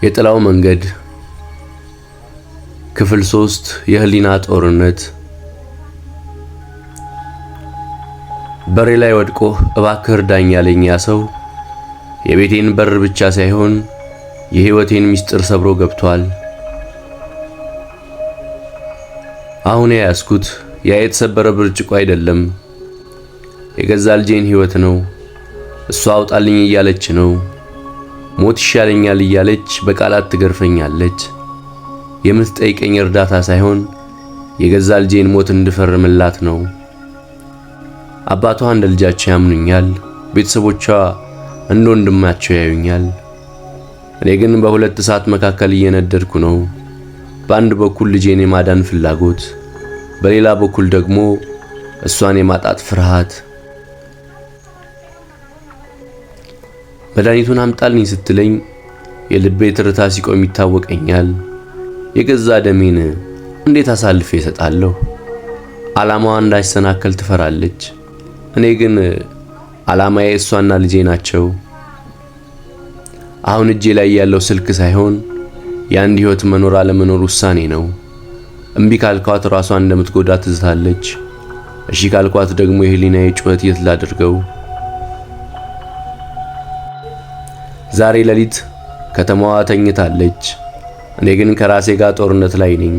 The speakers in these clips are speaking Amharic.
የጥላው መንገድ ክፍል 3 የህሊና ጦርነት። በሬ ላይ ወድቆ እባክህ እርዳኝ ያለኝ ያ ሰው የቤቴን በር ብቻ ሳይሆን የህይወቴን ምስጢር ሰብሮ ገብቷል። አሁን ያስኩት ያ የተሰበረ ብርጭቆ አይደለም፣ የገዛ ልጄን ህይወት ነው። እሷ አውጣልኝ እያለች ነው። ሞት ይሻለኛል እያለች በቃላት ትገርፈኛለች። የምትጠይቀኝ እርዳታ ሳይሆን የገዛ ልጄን ሞት እንድፈርምላት ነው። አባቷ እንደ ልጃቸው ያምኑኛል፣ ቤተሰቦቿ እንደ ወንድማቸው ያዩኛል። እኔ ግን በሁለት እሳት መካከል እየነደድኩ ነው። በአንድ በኩል ልጄን የማዳን ፍላጎት፣ በሌላ በኩል ደግሞ እሷን የማጣት ፍርሃት። መድኃኒቱን አምጣልኝ ስትለኝ የልቤ ትርታ ሲቆም ይታወቀኛል። የገዛ ደሜን እንዴት አሳልፌ እሰጣለሁ? ዓላማዋ እንዳይሰናከል ትፈራለች። እኔ ግን ዓላማዬ እሷና ልጄ ናቸው። አሁን እጄ ላይ ያለው ስልክ ሳይሆን የአንድ ሕይወት መኖር አለመኖር ውሳኔ ነው። እምቢ ካልኳት ራሷን እንደምትጎዳ ትዝታለች። እሺ ካልኳት ደግሞ የህሊናዬ ጩኸት የት ላድርገው? ዛሬ ሌሊት ከተማዋ ተኝታለች። እኔ ግን ከራሴ ጋር ጦርነት ላይ ነኝ።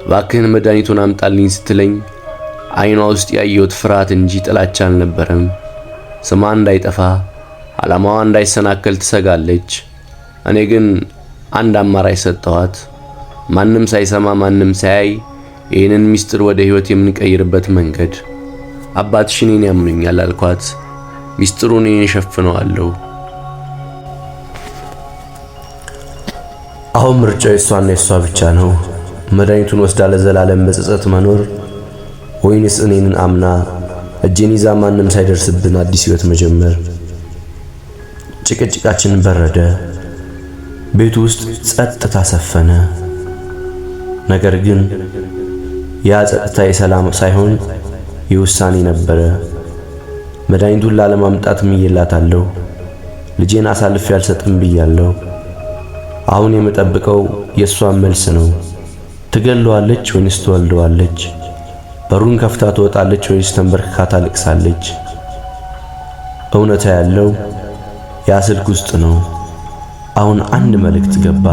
እባክህን መድኃኒቱን አምጣልኝ ስትለኝ አይኗ ውስጥ ያየሁት ፍርሃት እንጂ ጥላቻ አልነበረም። ስሟ እንዳይጠፋ ዓላማዋ እንዳይሰናከል ትሰጋለች። እኔ ግን አንድ አማራጭ ሰጠኋት። ማንም ሳይሰማ ማንም ሳያይ ይህንን ምስጢር ወደ ህይወት የምንቀይርበት መንገድ። አባትሽ እኔን ያምኑኛል አልኳት። ምስጢሩን እሸፍነዋለሁ። አሁን ምርጫው የሷና የሷ ብቻ ነው። መድኃኒቱን ወስዳ ለዘላለም በጸጸት መኖር ወይንስ እኔን አምና እጄን ይዛ ማንም ሳይደርስብን አዲስ ህይወት መጀመር? ጭቅጭቃችን በረደ። ቤቱ ውስጥ ጸጥታ ሰፈነ። ነገር ግን ያ ጸጥታ የሰላም ሳይሆን የውሳኔ ነበረ። መድኃኒቱን ላለማምጣት ምዬላታለሁ። ልጄን አሳልፌ አልሰጥም ብያለሁ። አሁን የምጠብቀው የእሷን መልስ ነው። ትገለዋለች ወይስ ትወልደዋለች? በሩን ከፍታ ትወጣለች ወይስ ተንበርክካ ታለቅሳለች? እውነታ ያለው ያ ስልክ ውስጥ ነው። አሁን አንድ መልእክት ገባ።